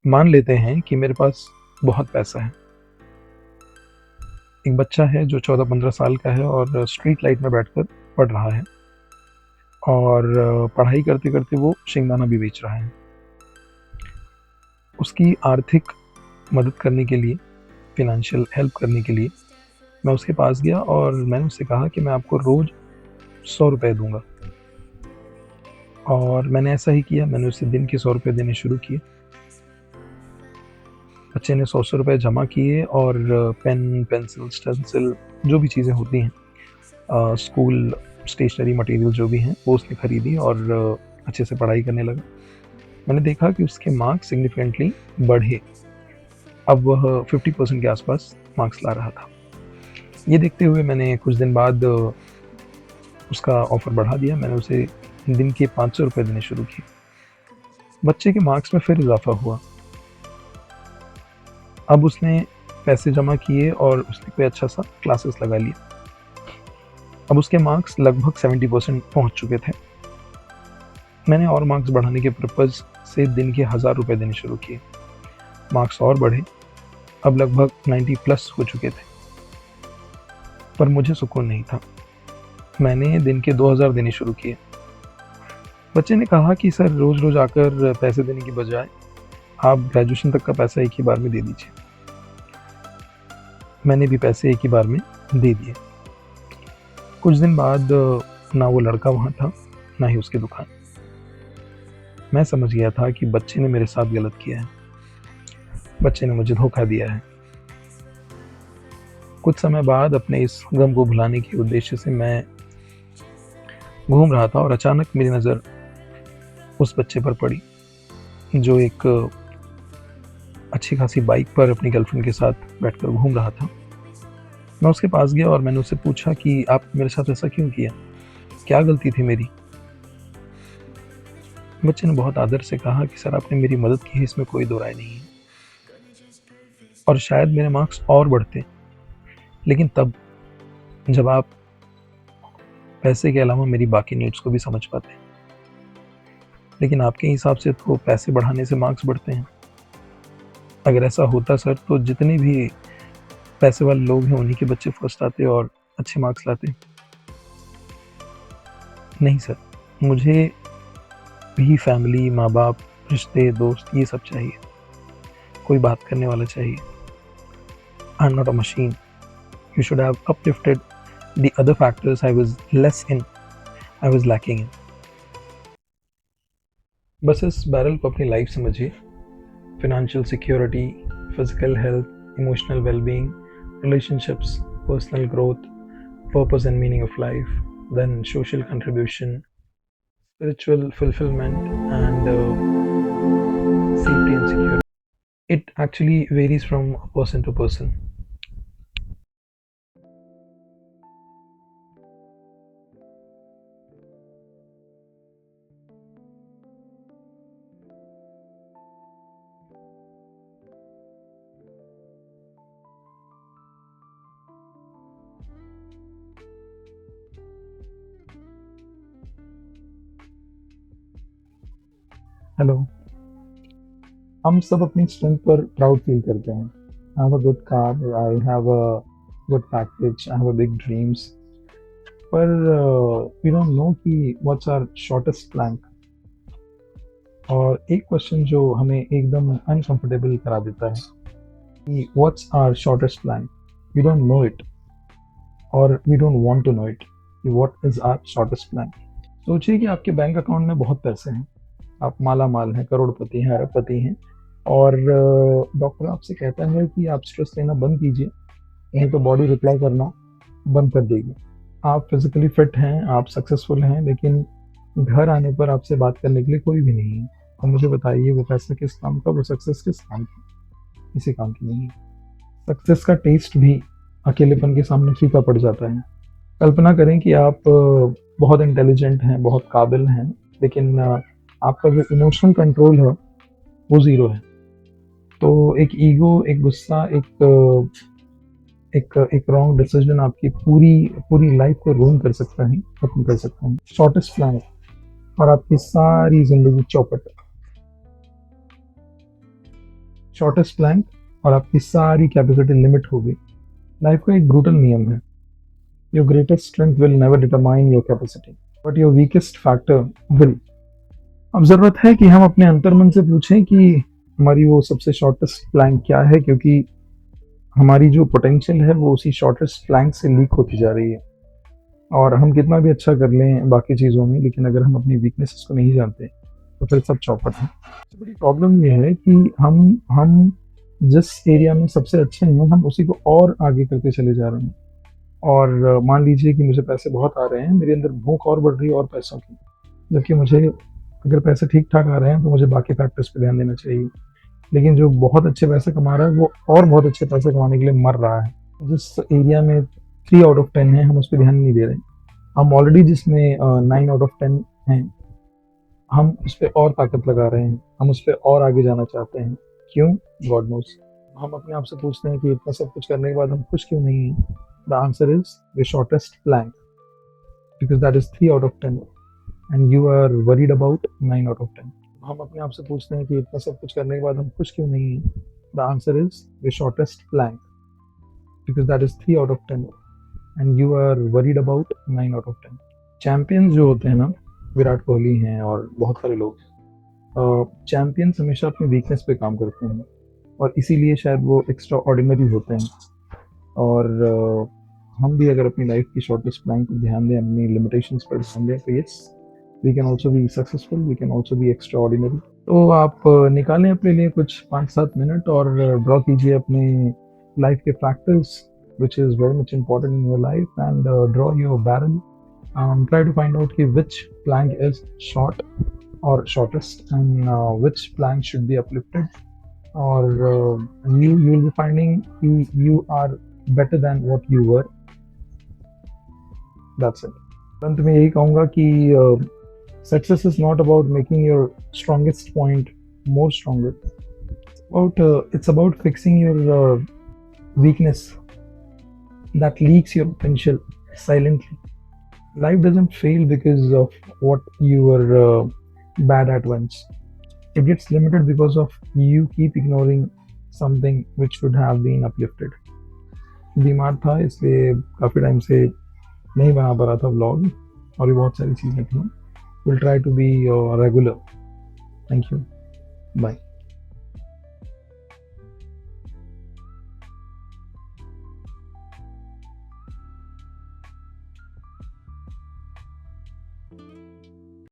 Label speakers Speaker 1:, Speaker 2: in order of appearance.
Speaker 1: मान लेते हैं कि मेरे पास बहुत पैसा है। एक बच्चा है जो 14-15 साल का है और स्ट्रीट लाइट में बैठकर पढ़ रहा है और पढ़ाई करते-करते वो शिंगदाना भी बेच रहा है। उसकी आर्थिक मदद करने के लिए, फ़ाइनेंशियल हेल्प करने के लिए मैं उसके पास गया और मैंने उससे कहा कि मैं आपको रोज़ ₹100 दूँगा और मैंने ऐसा ही किया। मैंने उसे दिन के ₹100 देने शुरू किए। बच्चे ने ₹100 जमा किए और पेन, पेंसिल, स्टेंसिल जो भी चीज़ें होती हैं, स्कूल स्टेशनरी मटेरियल जो भी हैं, वो उसने खरीदी और अच्छे से पढ़ाई करने लगा। मैंने देखा कि उसके मार्क्स सिग्निफिकेंटली बढ़े। अब वह 50% के आसपास मार्क्स ला रहा था। ये देखते हुए मैंने कुछ दिन बाद उसका ऑफ़र बढ़ा दिया। मैंने उसे दिन के ₹500 देने शुरू किए। बच्चे के मार्क्स में फिर इज़ाफ़ा हुआ। अब उसने पैसे जमा किए और उसने कोई अच्छा-सा क्लासेस लगा लिया। अब उसके मार्क्स लगभग 70% पहुँच चुके थे। मैंने और मार्क्स बढ़ाने के पर्पज़ से दिन के ₹1000 देने शुरू किए। मार्क्स और बढ़े, अब लगभग 90 प्लस हो चुके थे। पर मुझे सुकून नहीं था। मैंने दिन के 2000 देने शुरू किए। बच्चे ने कहा कि सर रोज़-रोज़ आकर पैसे देने की बजाय आप ग्रेजुएशन तक का पैसा एक ही बार में दे दीजिए। मैंने भी पैसे एक ही बार में दे दिए। कुछ दिन बाद ना वो लड़का वहाँ था, ना ही उसकी दुकान। मैं समझ गया था कि बच्चे ने मेरे साथ गलत किया है। बच्चे ने मुझे धोखा दिया है। कुछ समय बाद अपने इस गम को भुलाने के उद्देश्य से मैं घूम रहा था और अचानक मेरी नज़र उस बच्चे पर पड़ी, जो एक अच्छी खासी बाइक पर अपनी गर्लफ्रेंड के साथ बैठकर घूम रहा था। मैं उसके पास गया और मैंने उससे पूछा कि आप मेरे साथ ऐसा क्यों किया? क्या गलती थी मेरी? बच्चे ने बहुत आदर से कहा कि सर आपने मेरी मदद की है, इसमें कोई दो राय नहीं है और शायद मेरे मार्क्स और बढ़ते, लेकिन तब जब आप पैसे के अलावा मेरी बाकी नीड्स को भी समझ पाते। लेकिन आपके हिसाब से तो पैसे बढ़ाने से मार्क्स बढ़ते हैं। अगर ऐसा होता सर तो जितने भी पैसे वाले लोग हैं उन्हीं के बच्चे फर्स्ट आते और अच्छे मार्क्स लाते। नहीं सर, मुझे भी फैमिली, माँ-बाप, रिश्ते, दोस्त ये सब चाहिए। कोई बात करने वाला चाहिए। I am not a machine. You should have uplifted the other factors I was less in, I was lacking in. बस इस बैरल को अपनी लाइफ समझिए। Financial security, physical health, emotional wellbeing, relationships, personal growth, purpose and meaning of life, then social contribution, spiritual fulfillment, and safety and security. It actually varies from person to person. Hello. हम सब अपनी strength पर proud feel करते हैं। I have a good car, I have a good package, I have a big dreams, पर we don't no कि what's our shortest Planck. और एक क्वेश्चन जो हमें एकदम अनकंफर्टेबल करा देता है कि what's our shortest Planck. We don't know it और we don't want to know it कि what is our shortest Planck. सोचिए कि आपके बैंक अकाउंट में बहुत पैसे हैं, आप माला माल हैं, करोड़पति हैं, अरबपति हैं और डॉक्टर आपसे कहता है कि आप स्ट्रेस लेना बंद कीजिए, नहीं तो बॉडी रिप्लाई करना बंद कर देगी। आप फिजिकली फिट हैं, आप सक्सेसफुल हैं, लेकिन घर आने पर आपसे बात करने के लिए कोई भी नहीं है। और मुझे बताइए वो पैसा किस काम का, वो सक्सेस किस काम की? किसी काम की नहीं है। सक्सेस का टेस्ट भी अकेलेपन के सामने फीका पड़ जाता है। कल्पना करें कि आप बहुत इंटेलिजेंट हैं, बहुत काबिल हैं, लेकिन आपका जो इमोशनल कंट्रोल है वो ज़ीरो है। तो एक ईगो, एक गुस्सा, एक रॉन्ग डिसीजन आपकी पूरी पूरी लाइफ को रूइन कर सकता है, खत्म कर सकता है। शॉर्टेस्ट प्लान और आपकी सारी ज़िंदगी चौपट। शॉर्टेस्ट प्लैंक और आपकी सारी कैपेसिटी लिमिट हो गई। लाइफ का एक ब्रूटल नियम है, your greatest strength will never determine your capacity but your weakest factor will. अब ज़रूरत है कि हम अपने अंतर्मन से पूछें कि हमारी वो सबसे शॉर्टेस्ट प्लैंक क्या है, क्योंकि हमारी जो पोटेंशियल है वो उसी शॉर्टेस्ट प्लैंक से लीक होती जा रही है। और हम कितना भी अच्छा कर लें बाकी चीज़ों में, लेकिन अगर हम अपनी वीकनेसेस को नहीं जानते तो फिर सब चौपट है। सबसे बड़ी प्रॉब्लम ये है कि हम जिस एरिया में सबसे अच्छे हैं हम उसी को और आगे करते चले जा रहे हैं। और मान लीजिए कि मुझे पैसे बहुत आ रहे हैं, मेरे अंदर भूख और बढ़ रही है और पैसों की, जबकि मुझे अगर पैसे ठीक ठाक आ रहे हैं तो मुझे बाकी फैक्टर्स पे ध्यान देना चाहिए। लेकिन जो बहुत अच्छे पैसे कमा रहा है वो और बहुत अच्छे पैसे कमाने के लिए मर रहा है। जिस एरिया में 3 आउट ऑफ 10 है हम उस पर ध्यान नहीं दे रहे। हम ऑलरेडी जिसमें 9 आउट ऑफ 10 हैं हम उस पर और ताकत लगा रहे हैं, हम उस पर और आगे जाना चाहते हैं। क्यों? God knows. हम अपने आप से पूछते हैं कि इतना सब कुछ करने के बाद हम खुश क्यों नहीं हैं? The answer is the shortest plank, because that is 3 out of 10 and you are worried about 9 out of 10। हम अपने आप से पूछते हैं कि इतना सब कुछ करने के बाद हम खुश क्यों नहीं हैं? The answer is the shortest plank, because that is 3 out of 10 and you are worried about 9 out of 10। Champions जो होते हैं ना, विराट कोहली हैं और बहुत सारे लोग, चैंपियंस हमेशा अपनी वीकनेस पे काम करते हैं और इसीलिए शायद वो एक्स्ट्रा ऑर्डिनरी होते हैं। और हम भी अगर अपनी लाइफ की शॉर्टेस्ट प्लैंक पर ध्यान दें, अपनी लिमिटेशंस पर ध्यान दें, तो yes we can also be successful, we can also be extraordinary. तो आप निकालें अपने लिए कुछ 5-7 मिनट और ड्रॉ कीजिए अपने लाइफ के factors which is very much important in your life, and draw your barrel. Try to find out which plank is short or shortest, and which plank should be uplifted, or you will be finding you are better than what you were. That's it. अंत में यही कहूँगा कि success is not about making your strongest point more stronger. It's about fixing your weakness that leaks your potential silently. Life doesn't fail because of what you were bad at once. It gets limited because of you keep ignoring something which should have been uplifted. बीमार था इसलिए काफ़ी time से नहीं बना पा रहा था व्लॉग, और भी बहुत सारी चीज़ें थी। Will try to be regular. Thank you, bye.